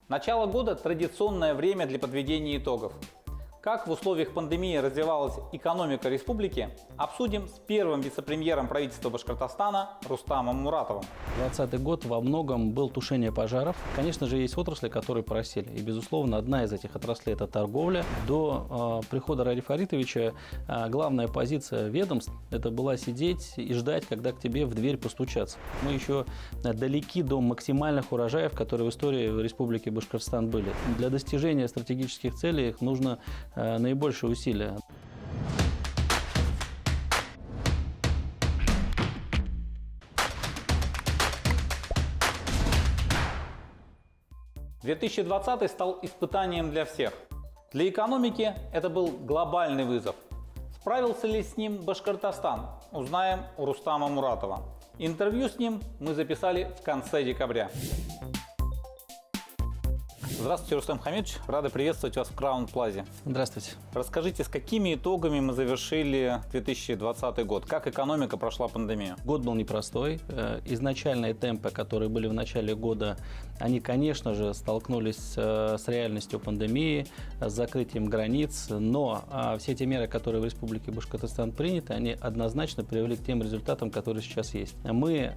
Начало года – традиционное время для подведения итогов. Как в условиях пандемии развивалась экономика республики, обсудим с первым вице-премьером правительства Башкортостана Рустамом Муратовым. 2020 год во многом был тушение пожаров. Конечно же, есть отрасли, которые просели. И, безусловно, одна из этих отраслей – это торговля. До прихода Ради Фаритовича главная позиция ведомств – это была сидеть и ждать, когда к тебе в дверь постучатся. Мы еще далеки до максимальных урожаев, которые в истории Республики Башкортостан были. Для достижения стратегических целей их нужно наибольшие усилия. – 2020 стал испытанием для всех. Для экономики это был глобальный вызов. Справился ли с ним Башкортостан? Узнаем у Рустама Муратова. Интервью с ним мы записали в конце декабря. Здравствуйте, Рустам Хамидович. Рады приветствовать вас в Краун Плазе. Здравствуйте. Расскажите, с какими итогами мы завершили 2020 год? Как экономика прошла пандемию? Год был непростой. Изначальные темпы, которые были в начале года, они, конечно же, столкнулись с реальностью пандемии, с закрытием границ, но все те меры, которые в Республике Башкортостан приняты, они однозначно привели к тем результатам, которые сейчас есть. Мы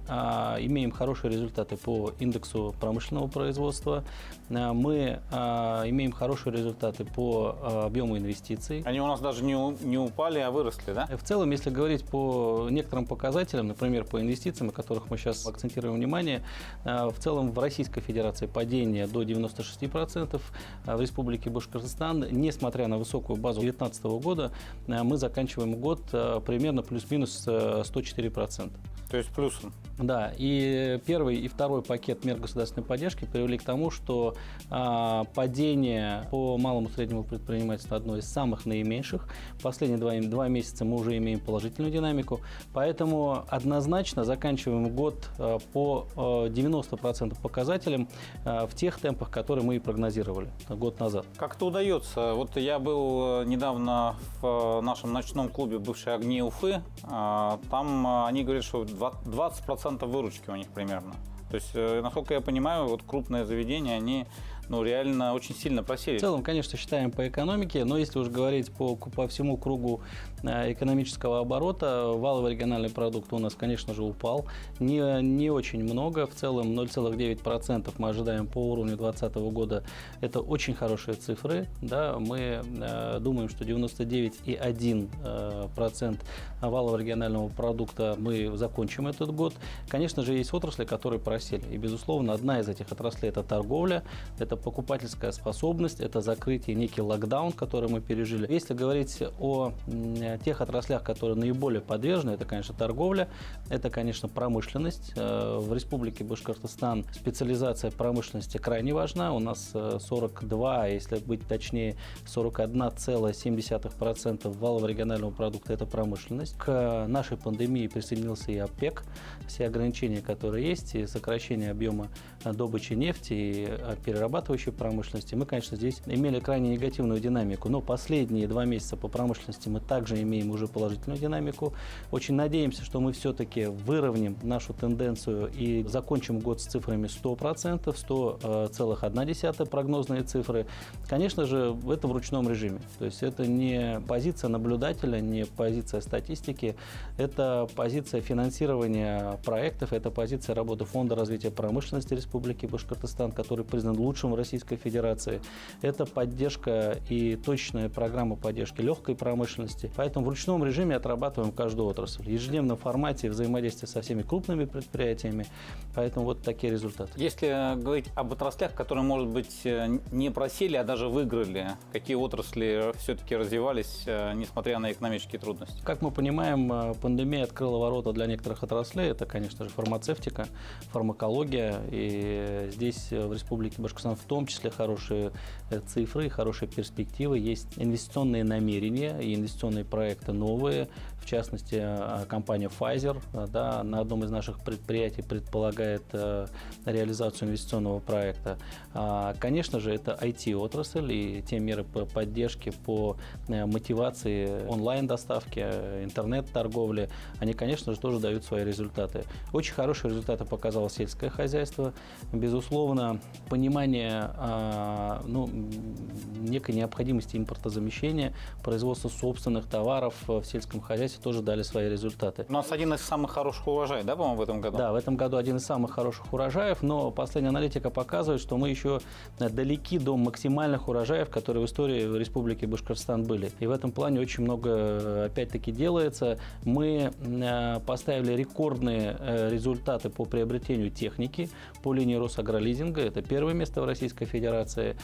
имеем хорошие результаты по индексу промышленного производства, мы имеем хорошие результаты по объему инвестиций. Они у нас даже не упали, а выросли, да? В целом, если говорить по некоторым показателям, например, по инвестициям, на которых мы сейчас акцентируем внимание, в целом в Российской Федерации падение до 96%, в Республике Башкортостан, несмотря на высокую базу 2019 года, мы заканчиваем год примерно плюс-минус 104%. То есть плюсом. Да, и первый и второй пакет мер государственной поддержки привели к тому, что падение по малому и среднему предпринимательству одно из самых наименьших. Последние два месяца мы уже имеем положительную динамику, поэтому однозначно заканчиваем год по 90% показателям в тех темпах, которые мы и прогнозировали год назад. Как-то удается. Вот я был недавно в нашем ночном клубе «Бывшие огни Уфы». Там они говорят, что 20% выручки у них примерно. То есть, насколько я понимаю, вот крупные заведения, они реально очень сильно просели. В целом, конечно, считаем по экономике, но если уж говорить по всему кругу экономического оборота, валовый региональный продукт у нас, конечно же, упал. Не очень много, в целом 0,9% мы ожидаем по уровню 2020 года. Это очень хорошие цифры. Да? Мы думаем, что 99,1% валового регионального продукта мы закончим этот год. Конечно же, есть отрасли, которые просели. И, безусловно, одна из этих отраслей – это торговля, это покупательская способность, это закрытие, некий локдаун, который мы пережили. Если говорить о тех отраслях, которые наиболее подвержены, это, конечно, торговля, это, конечно, промышленность. В Республике Башкортостан специализация промышленности крайне важна. У нас 42, если быть точнее, 41,7% валового регионального продукта – это промышленность. К нашей пандемии присоединился и ОПЕК. Все ограничения, которые есть, и сокращение объема добычи нефти и перерабатывающей промышленности, мы, конечно, здесь имели крайне негативную динамику, но последние 2 месяца по промышленности мы также имеем уже положительную динамику. Очень надеемся, что мы все-таки выровняем нашу тенденцию и закончим год с цифрами 100%, 100,1% прогнозные цифры. Конечно же, это в ручном режиме, то есть это не позиция наблюдателя, не позиция статистики, это позиция финансирования проектов, это позиция работы Фонда развития промышленности Республики Башкортостан, который признан лучшим в Российской Федерации. Это поддержка и точная программа поддержки легкой промышленности. Поэтому в ручном режиме отрабатываем каждую отрасль. В ежедневном формате взаимодействия со всеми крупными предприятиями. Поэтому вот такие результаты. Если говорить об отраслях, которые, может быть, не просели, а даже выиграли, какие отрасли все-таки развивались, несмотря на экономические трудности? Как мы понимаем, пандемия открыла ворота для некоторых отраслей. Это, конечно же, фармацевтика, фармакология. И здесь в Республике Башкортостан в том числе хорошие цифры, хорошие перспективы. Есть инвестиционные намерения и инвестиционные проекты новые. В частности, компания Pfizer на одном из наших предприятий предполагает реализацию инвестиционного проекта. Конечно же, это IT-отрасль и те меры по поддержке, по мотивации онлайн-доставки, интернет-торговли, они, конечно же, тоже дают свои результаты. Очень хорошие результаты показало сельское хозяйство. Безусловно, понимание плане некой необходимости импортозамещения, производства собственных товаров в сельском хозяйстве тоже дали свои результаты. У нас один из самых хороших урожаев, да, по-моему, в этом году? Да, в этом году один из самых хороших урожаев, но последняя аналитика показывает, что мы еще далеки до максимальных урожаев, которые в истории в Республике Башкортостан были. И в этом плане очень много, опять-таки, делается. Мы поставили рекордные результаты по приобретению техники по линии Росагролизинга. Это первое место в Российской Федерации.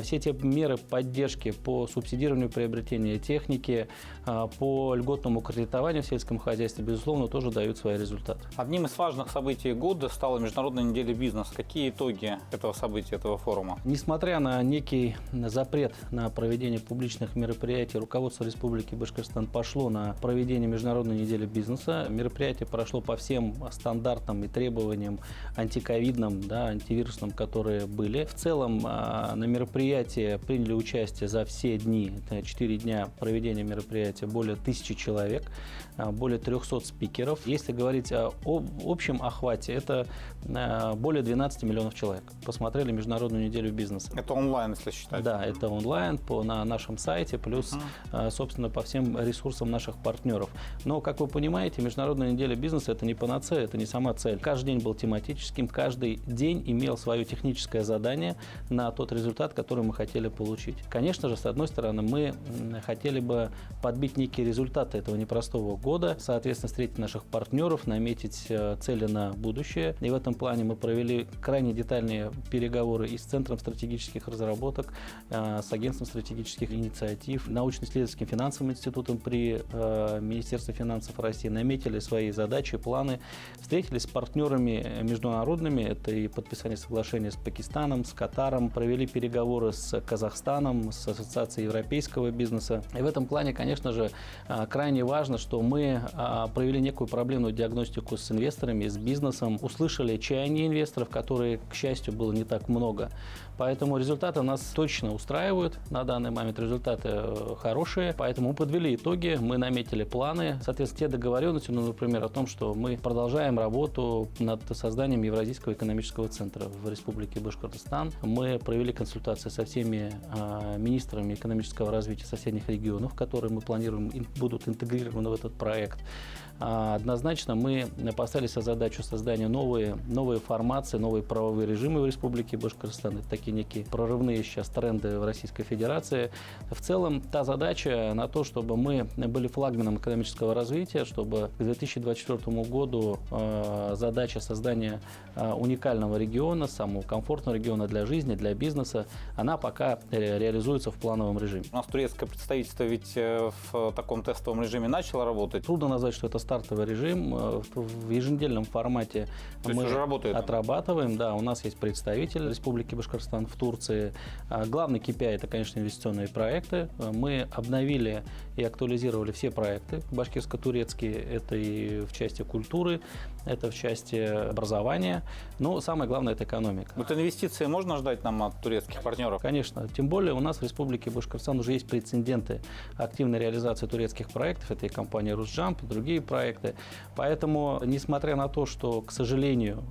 Все те меры поддержки по субсидированию приобретения техники, по льготному кредитованию в сельском хозяйстве, безусловно, тоже дают свои результаты. Одним из важных событий года стала Международная неделя бизнеса. Какие итоги этого события, этого форума? Несмотря на некий запрет на проведение публичных мероприятий, руководство Республики Башкортостан пошло на проведение Международной недели бизнеса. Мероприятие прошло по всем стандартам и требованиям антиковидным, антивирусным, которые были. В целом на мероприятии приняли участие за все дни, это 4 дня проведения мероприятия, более 1000 человек, более 300 спикеров. Если говорить о общем охвате, это более 12 миллионов человек посмотрели Международную неделю бизнеса. Это онлайн, если считать? Да, это онлайн на нашем сайте, плюс, собственно, по всем ресурсам наших партнеров. Но, как вы понимаете, Международная неделя бизнеса – это не панацея, это не сама цель. Каждый день был тематическим, каждый день имел свое техническое задание на тот результат, который мы хотели получить. Конечно же, с одной стороны, мы хотели бы подбить некие результаты этого непростого года, соответственно, встретить наших партнеров, наметить цели на будущее. И в этом плане мы провели крайне детальные переговоры и с Центром стратегических разработок, с Агентством стратегических инициатив, научно-исследовательским финансовым институтом при Министерстве финансов России, наметили свои задачи, планы, встретились с партнерами международными, это и подписание соглашения с Пакистаном, с Катаром, провели переговоры с Казахстаном, с Ассоциацией европейского бизнеса. И в этом плане, конечно же, крайне важно, что мы провели некую проблемную диагностику с инвесторами, с бизнесом, услышали чаяния инвесторов, которые, к счастью, было не так много. Поэтому результаты нас точно устраивают. На данный момент результаты хорошие. Поэтому мы подвели итоги, мы наметили планы. Соответственно, те договоренности, например, о том, что мы продолжаем работу над созданием Евразийского экономического центра в Республике Башкортостан. Мы провели консультации со всеми министрами экономического развития соседних регионов, которые мы планируем будут интегрированы в этот проект. Однозначно мы поставили себе задачу создания новые формации, новые правовые режимы в Республике Башкортостан. Это такие некие прорывные сейчас тренды в Российской Федерации. В целом та задача на то, чтобы мы были флагманом экономического развития, чтобы к 2024 году задача создания уникального региона, самого комфортного региона для жизни, для бизнеса, она пока реализуется в плановом режиме. У нас турецкое представительство ведь в таком тестовом режиме начало работать. Трудно назвать, что это стартовый режим. В еженедельном формате мы уже отрабатываем. Да, у нас есть представитель Республики Башкортостан в Турции. Главный KPI – это, конечно, инвестиционные проекты. Мы обновили и актуализировали все проекты башкирско-турецкие. Это и в части культуры, это в части образования. Но самое главное – это экономика. Вот инвестиции можно ждать нам от турецких партнеров? Конечно. Тем более у нас в Республике Башкортостан уже есть прецеденты активной реализации турецких проектов. Это и компания «Русджамп», и другие проекты. Поэтому, несмотря на то, что, к сожалению,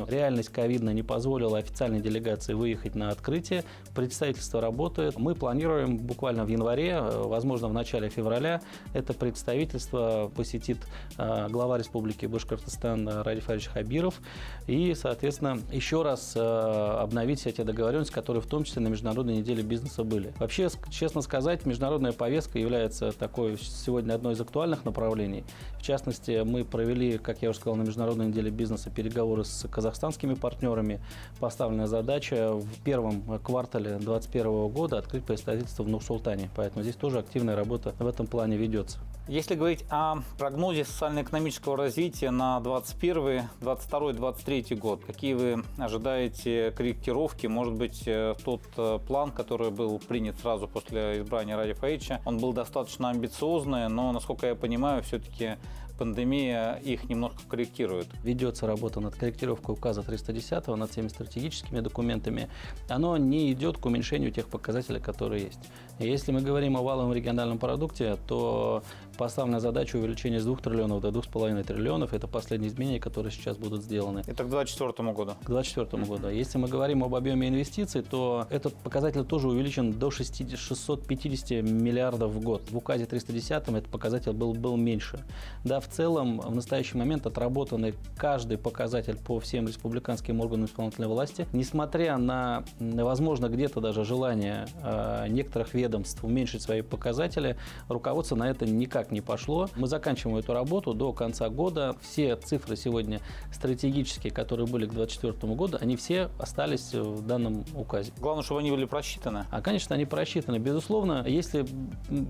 реальность ковидная не позволила официальной делегации выехать на открытие, представительство работает. Мы планируем буквально в январе, возможно, в начале февраля, это представительство посетит глава Республики Башкортостан Радиф Арич Хабиров и, соответственно, еще раз обновить все те договоренности, которые в том числе на Международной неделе бизнеса были. Вообще, честно сказать, международная повестка является такой сегодня одной из актуальных направлений. В частности, мы провели, как я уже сказал, на Международной неделе бизнеса переговоры с казахстанскими партнерами. Поставленная задача в первом квартале 2021 года открыть представительство в Нур-Султане. Поэтому здесь тоже активная работа в этом плане ведется. Если говорить о прогнозе социально-экономического развития на 2021, 2022, 2023 год, какие вы ожидаете корректировки? Может быть, тот план, который был принят сразу после избрания Радифа Арича, он был достаточно амбициозный, но, насколько я понимаю, все-таки пандемия их немножко корректирует. Ведется работа над корректировкой указа 310, над всеми стратегическими документами. Оно не идет к уменьшению тех показателей, которые есть. И если мы говорим о валовом региональном продукте, то поставлена задача увеличения с 2 триллионов до 2,5 триллионов. Это последние изменения, которые сейчас будут сделаны. Это к 2024 году. К 2024 году. Если мы говорим об объеме инвестиций, то этот показатель тоже увеличен до 650 миллиардов в год. В указе 310 этот показатель был меньше. Да, в целом, в настоящий момент отработаны каждый показатель по всем республиканским органам исполнительной власти. Несмотря на, возможно, где-то даже желание некоторых ведомств уменьшить свои показатели, руководство на это никак не пошло. Мы заканчиваем эту работу до конца года. Все цифры сегодня стратегические, которые были к 2024 году, они все остались в данном указе. Главное, чтобы они были просчитаны. А, конечно, они просчитаны. Безусловно, если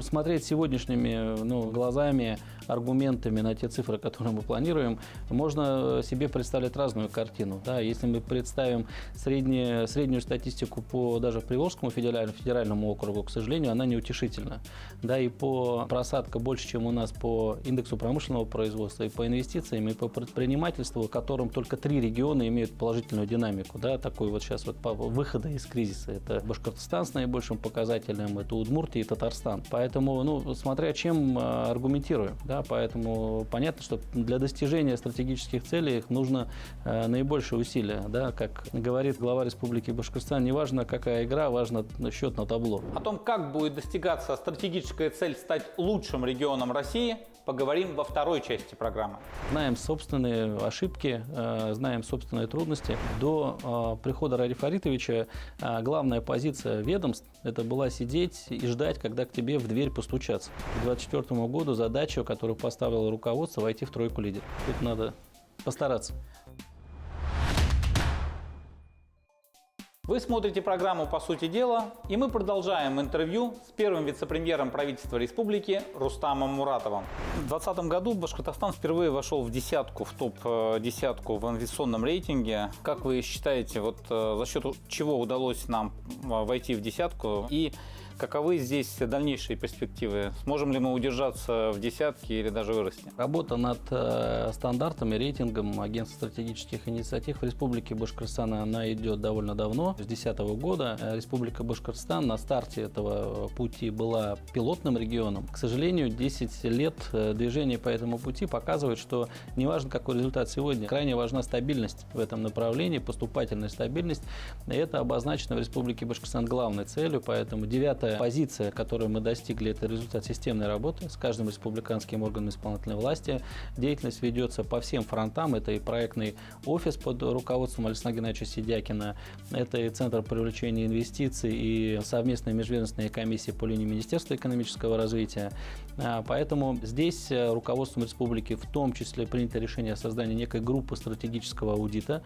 смотреть сегодняшними глазами, аргументами на те цифры, которые мы планируем, можно себе представлять разную картину. Да? Если мы представим среднюю статистику даже в Приволжскому федеральному округу, к сожалению, она неутешительна. Да, и по просадка больше, чем у нас по индексу промышленного производства, и по инвестициям, и по предпринимательству, в котором только 3 региона имеют положительную динамику. Да, такой вот сейчас вот выхода из кризиса. Это Башкортостан с наибольшим показателем, это Удмуртия и Татарстан. Поэтому, смотря чем аргументируем. Да, поэтому понятно, что для достижения стратегических целей их нужно наибольшее усилия. Да, как говорит глава Республики Башкортостан, не важно, какая игра, важно счет на табло. О том, как будет достигаться стратегическая цель стать лучшим регионом России, поговорим во второй части программы. Знаем собственные ошибки, знаем собственные трудности. До прихода Ради Фаритовича главная позиция ведомств – это была сидеть и ждать, когда к тебе в дверь постучатся. К 2024 году задача, которую поставило руководство, войти в тройку лидеров. Тут надо постараться. Вы смотрите программу «По сути дела», и мы продолжаем интервью с первым вице-премьером правительства республики Рустамом Муратовым. В 2020 году Башкортостан впервые вошел в десятку, в топ-10 в инвестиционном рейтинге. Как вы считаете, за счет чего удалось нам войти в десятку и каковы здесь дальнейшие перспективы? Сможем ли мы удержаться в десятке или даже вырасти? Работа над стандартами, рейтингом агентства стратегических инициатив в Республике Башкортостан, она идет довольно давно, с 2010 года. Республика Башкортостан на старте этого пути была пилотным регионом. К сожалению, 10 лет движения по этому пути показывают, что неважно, какой результат сегодня, крайне важна стабильность в этом направлении, поступательная стабильность. И это обозначено в Республике Башкортостан главной целью, поэтому 9-я позиция, которую мы достигли, это результат системной работы с каждым республиканским органом исполнительной власти. Деятельность ведется по всем фронтам. Это и проектный офис под руководством Александра Геннадьевича Сидякина, это и Центр привлечения инвестиций, и совместные межведомственные комиссии по линии Министерства экономического развития. Поэтому здесь руководством республики в том числе принято решение о создании некой группы стратегического аудита,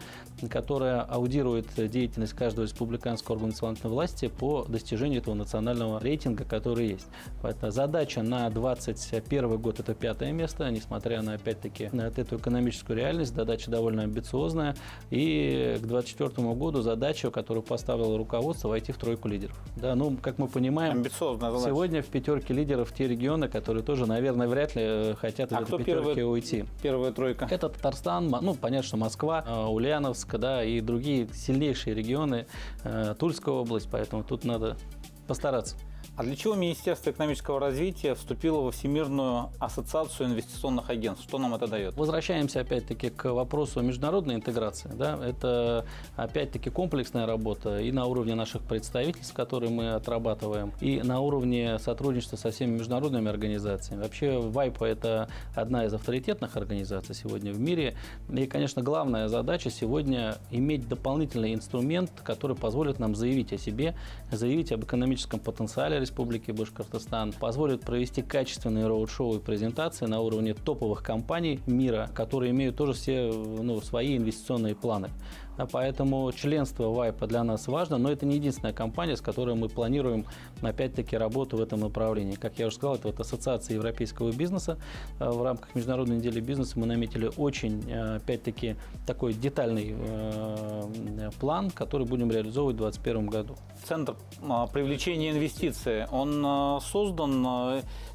которая аудирует деятельность каждого республиканского органа исполнительной власти по достижению этого национального рейтинга, который есть. Поэтому задача на 2021 год – это 5-е место, несмотря на, опять-таки, на эту экономическую реальность, задача довольно амбициозная. И к 2024 году задача, которую поставило руководство, войти в тройку лидеров. Да, как мы понимаем, амбициозная задача. Сегодня в 5-ке лидеров те регионы, которые тоже, наверное, вряд ли хотят из этой 5-ки уйти. Первая тройка? Это Татарстан, понятно, что Москва, Ульяновск, да, и другие сильнейшие регионы, Тульская область, поэтому тут надо постараться. А для чего Министерство экономического развития вступило во Всемирную ассоциацию инвестиционных агентств? Что нам это дает? Возвращаемся опять-таки к вопросу международной интеграции. Да? Это опять-таки комплексная работа и на уровне наших представительств, которые мы отрабатываем, и на уровне сотрудничества со всеми международными организациями. Вообще WIPO – это одна из авторитетных организаций сегодня в мире. И, конечно, главная задача сегодня – иметь дополнительный инструмент, который позволит нам заявить о себе, заявить об экономическом потенциале Республики Башкортостан, позволит провести качественные роуд-шоу и презентации на уровне топовых компаний мира, которые имеют тоже все свои инвестиционные планы. Поэтому членство в ВАЙПа для нас важно, но это не единственная компания, с которой мы планируем, опять-таки, работу в этом направлении. Как я уже сказал, это вот Ассоциация европейского бизнеса. В рамках Международной недели бизнеса мы наметили очень, опять-таки, такой детальный план, который будем реализовывать в 2021 году. Центр привлечения инвестиций, он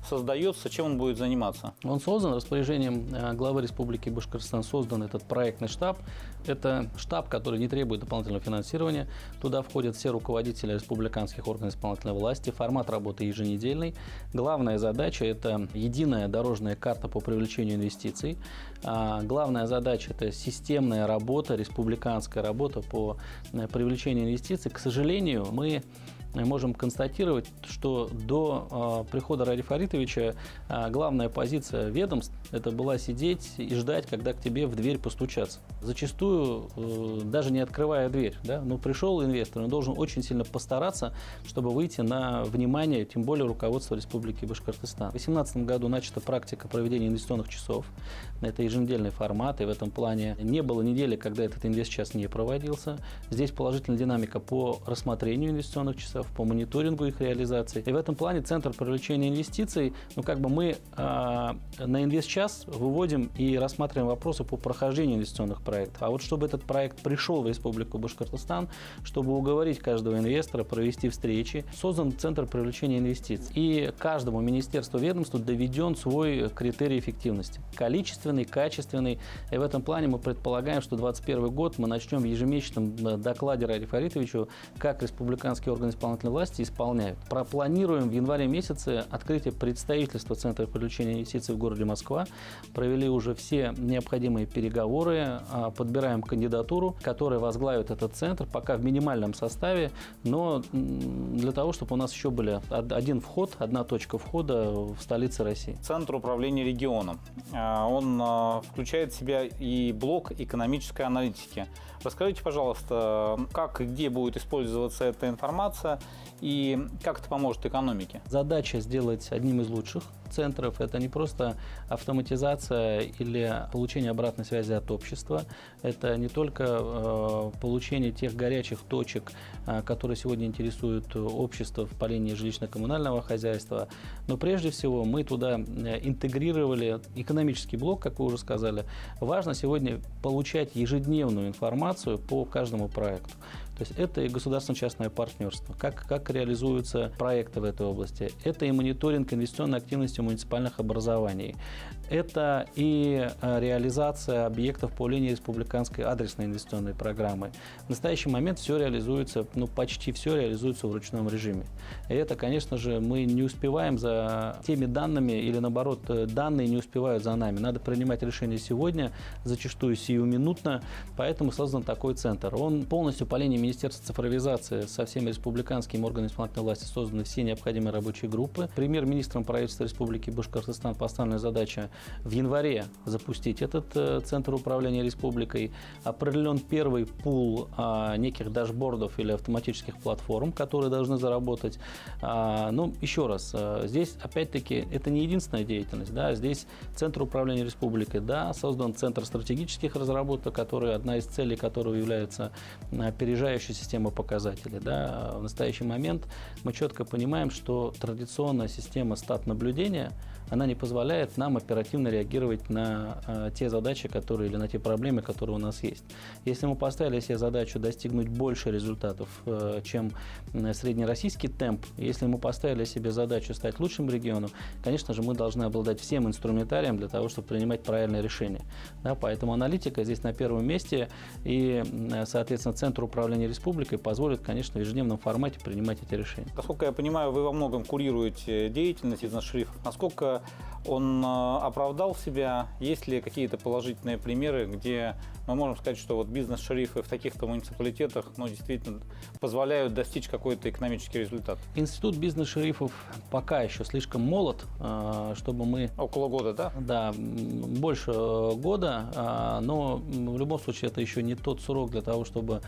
создается, чем он будет заниматься? Он создан распоряжением главы Республики Башкортостан, создан этот проектный штаб. Это штаб, который не требует дополнительного финансирования. Туда входят все руководители республиканских органов исполнительной власти. Формат работы еженедельный. Главная задача – это единая дорожная карта по привлечению инвестиций. Главная задача – это системная работа, республиканская работа по привлечению инвестиций. К сожалению, мы можем констатировать, что до прихода Ради Фаритовича главная позиция ведомств – это была сидеть и ждать, когда к тебе в дверь постучатся. Зачастую даже не открывая дверь. Да? Но пришел инвестор, он должен очень сильно постараться, чтобы выйти на внимание, тем более руководства Республики Башкортостан. В 2018 году начата практика проведения инвестиционных часов. Это еженедельный формат, и в этом плане не было недели, когда этот инвестчас не проводился. Здесь положительная динамика по рассмотрению инвестиционных часов, по мониторингу их реализации. И в этом плане Центр привлечения инвестиций, мы на инвестчас выводим и рассматриваем вопросы по прохождению инвестиционных проектов. А вот чтобы этот проект пришел в Республику Башкортостан, чтобы уговорить каждого инвестора, провести встречи, создан Центр привлечения инвестиций. И каждому министерству, ведомству доведен свой критерий эффективности. Количественный, качественный. И в этом плане мы предполагаем, что 2021 год мы начнем в ежемесячном докладе Ради Фаритовичу, как республиканские органы исполнительной власти исполняют. Пропланируем в январе месяце открытие представительства Центра привлечения инвестиций в городе Москва. Провели уже все необходимые переговоры, подбираем кандидатуру, которая возглавит этот центр, пока в минимальном составе, но для того, чтобы у нас еще были один вход, одна точка входа в столице России. Центр управления регионом. Он включает в себя и блок экономической аналитики. Расскажите, пожалуйста, как и где будет использоваться эта информация и как это поможет экономике? Задача сделать одним из лучших центров. Это не просто автоматизация или получение обратной связи от общества. Это не только получение тех горячих точек, которые сегодня интересуют общество в полении жилищно-коммунального хозяйства. Но прежде всего мы туда интегрировали экономический блок, как вы уже сказали. Важно сегодня получать ежедневную информацию по каждому проекту. То есть это и государственно-частное партнерство, как реализуются проекты в этой области. Это и мониторинг инвестиционной активности муниципальных образований. Это и реализация объектов по линии республиканской адресной инвестиционной программы. В настоящий момент все реализуется, почти все реализуется в ручном режиме. И это, конечно же, мы не успеваем за теми данными или, наоборот, данные не успевают за нами. Надо принимать решения сегодня, зачастую сиюминутно, поэтому создан такой центр. Он полностью по линии Министерства цифровизации со всеми республиканскими органами исполнительной власти созданы все необходимые рабочие группы. Премьер-министром правительства Республики Башкортостан поставлена задача в январе запустить этот центр управления республикой. Определен первый пул неких дашбордов или автоматических платформ, которые должны заработать. Еще раз, здесь опять-таки это не единственная деятельность. Да? Здесь Центр управления республикой, создан Центр стратегических разработок, одна из целей которого является опережающая система показателей. Да? В настоящий момент мы четко понимаем, что традиционная система стат-наблюдения, она не позволяет нам оперативно реагировать на те задачи, или на те проблемы, которые у нас есть. Если мы поставили себе задачу достигнуть больше результатов, чем среднероссийский темп, если мы поставили себе задачу стать лучшим регионом, конечно же, мы должны обладать всем инструментарием для того, чтобы принимать правильные решения. Да, поэтому аналитика здесь на первом месте, и, соответственно, Центр управления республикой позволит, конечно, в ежедневном формате принимать эти решения. Насколько я понимаю, вы во многом курируете деятельность бизнес-шерифов. Насколько он оправдал себя? Есть ли какие-то положительные примеры, где мы можем сказать, что бизнес-шерифы в таких-то муниципалитетах действительно позволяют достичь какой-то экономический результат? Институт бизнес-шерифов пока еще слишком молод, чтобы мы... Около года, да? Да, больше года, но в любом случае это еще не тот срок для того, чтобы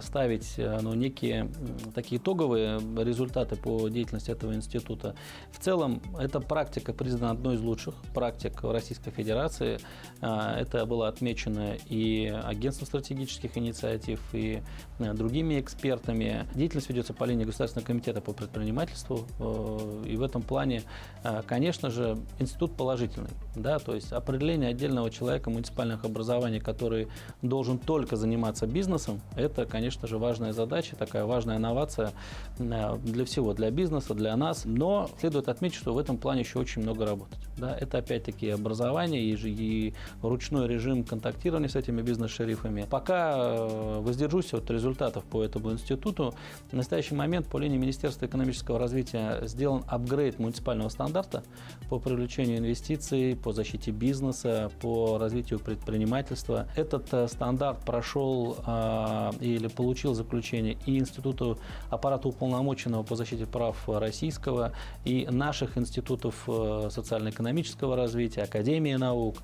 ставить некие такие итоговые результаты по деятельности этого института. В целом, эта практика признана одной из лучших практик в Российской Федерации. Это было отмечено и и агентством стратегических инициатив, и другими экспертами. Деятельность ведется по линии Государственного комитета по предпринимательству, и в этом плане, конечно же, институт положительный. Да, то есть определение отдельного человека муниципальных образований, который должен только заниматься бизнесом, это, конечно же, важная задача, такая важная новация для всего, для бизнеса, для нас. Но следует отметить, что в этом плане еще очень много работать. Да, это опять-таки образование и ручной режим контактирования с этими бизнес-шерифами. Пока воздержусь от результатов по этому институту. В настоящий момент по линии Министерства экономического развития сделан апгрейд муниципального стандарта по привлечению инвестиций, по защите бизнеса, по развитию предпринимательства. Этот стандарт прошел или получил заключение и Института аппарата уполномоченного по защите прав российского, и наших институтов социально-экономического развития, Академии наук.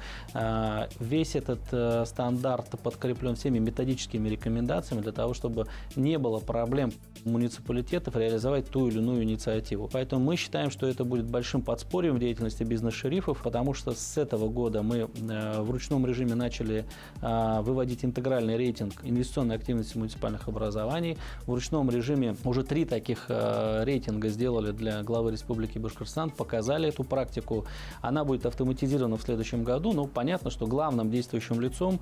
Весь этот стандарт подкреплен всеми методическими рекомендациями для того, чтобы не было проблем муниципалитетов реализовать ту или иную инициативу. Поэтому мы считаем, что это будет большим подспорьем в деятельности бизнес-шерифов, потому что с этого года мы в ручном режиме начали выводить интегральный рейтинг инвестиционной активности муниципальных образований. В ручном режиме уже 3 таких рейтинга сделали для главы Республики Башкортостан, показали эту практику. Она будет автоматизирована в следующем году, но понятно, что главным действующим лицом,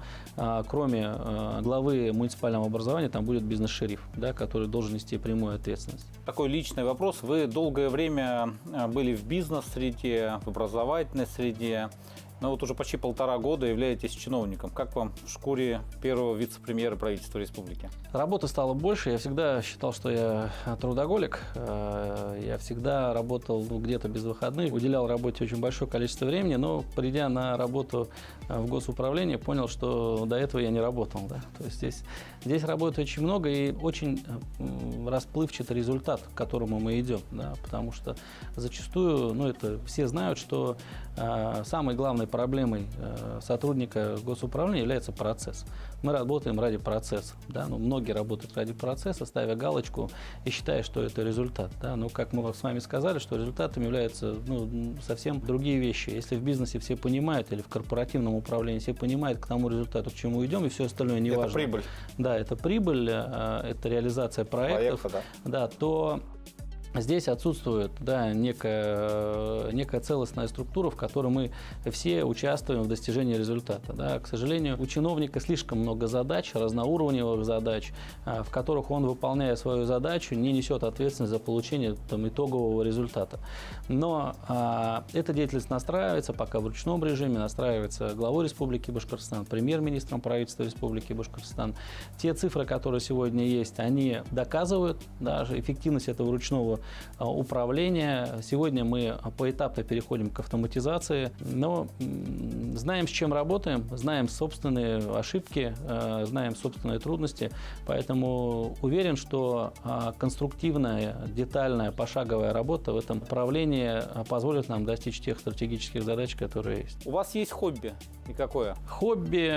кроме главы муниципального образования, там будет бизнес-шериф, да, который должен нести прямую ответственность. Такой личный вопрос. Вы долгое время были в бизнес-среде, в образовательной среде, но вот уже почти 1,5 года являетесь чиновником. Как вам в шкуре первого вице-премьера правительства республики? Работы стало больше. Я всегда считал, что я трудоголик. Я всегда работал где-то без выходных, уделял работе очень большое количество времени, но придя на работу в госуправление, понял, что до этого я не работал. Да? То есть здесь работы очень много и очень расплывчатый результат, к которому мы идем. Да? Потому что зачастую, это все знают, что самой главной проблемой сотрудника госуправления является процесс. Мы работаем ради процесса. Да? Многие работают ради процесса, ставя галочку и считая, что это результат. Да? Но, как мы с вами сказали, что результатом являются совсем другие вещи. Если в бизнесе все понимают, или в корпоративном управлении все понимают к тому результату, к чему идем, и все остальное не важно. Это прибыль. Да, это прибыль, это реализация проектов. Да, то здесь отсутствует некая целостная структура, в которой мы все участвуем в достижении результата. Да. К сожалению, у чиновника слишком много задач, разноуровневых задач, в которых он, выполняя свою задачу, не несет ответственность за получение итогового результата. Но эта деятельность настраивается пока в ручном режиме, настраивается главой Республики Башкортостан, премьер-министром правительства Республики Башкортостан. Те цифры, которые сегодня есть, они доказывают даже эффективность этого ручного управления. Сегодня мы поэтапно переходим к автоматизации, но знаем, с чем работаем, знаем собственные ошибки, знаем собственные трудности, поэтому уверен, что конструктивная, детальная, пошаговая работа в этом направлении позволит нам достичь тех стратегических задач, которые есть. У вас есть хобби? И какое? Хобби,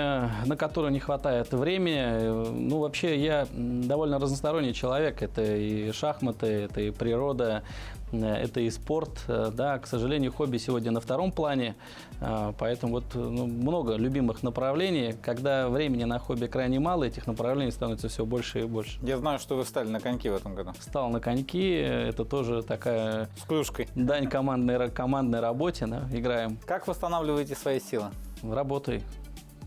на которое не хватает времени. Вообще, я довольно разносторонний человек. Это и шахматы, это и природа, это и спорт. Да, к сожалению, хобби сегодня на втором плане, поэтому много любимых направлений. Когда времени на хобби крайне мало, этих направлений становится все больше и больше. Я знаю, что вы встали на коньки в этом году. Встал на коньки, это тоже такая... С клюшкой. Дань командной работе, да, играем. Как восстанавливаете свои силы? Работой.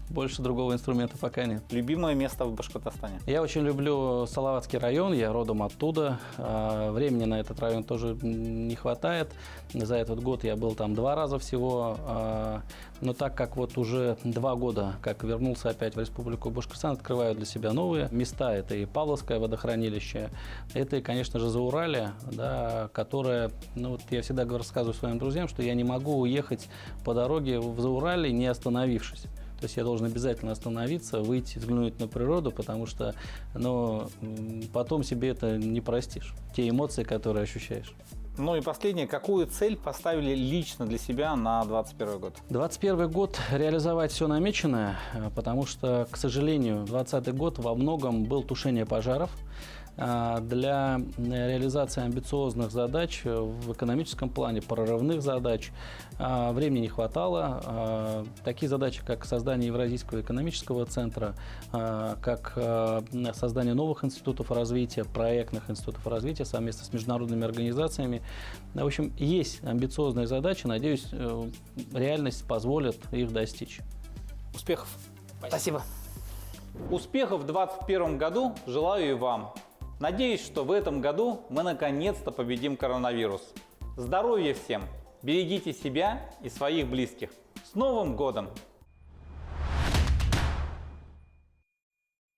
Больше другого инструмента пока нет. Любимое место в Башкортостане? Я очень люблю Салаватский район, я родом оттуда. Времени на этот район тоже не хватает. За этот год я был там 2 раза всего. Но так как уже 2 года, как вернулся опять в Республику Башкортостан, открываю для себя новые места. Это и Павловское водохранилище, это и, конечно же, Зауралье, да, которое, я всегда рассказываю своим друзьям, что я не могу уехать по дороге в Зауралье, не остановившись. То есть я должен обязательно остановиться, выйти, взглянуть на природу, потому что потом себе это не простишь. Те эмоции, которые ощущаешь. И последнее. Какую цель поставили лично для себя на 2021 год? 2021 год реализовать все намеченное, потому что, к сожалению, 2020 год во многом был тушение пожаров. для реализации амбициозных задач в экономическом плане, прорывных задач. Времени не хватало. Такие задачи, как создание Евразийского экономического центра, как создание новых институтов развития, проектных институтов развития совместно с международными организациями. В общем, есть амбициозные задачи. Надеюсь, реальность позволит их достичь. Успехов! Спасибо. Успехов в 2021 году желаю и вам. Надеюсь, что в этом году мы наконец-то победим коронавирус. Здоровья всем! Берегите себя и своих близких. С Новым годом!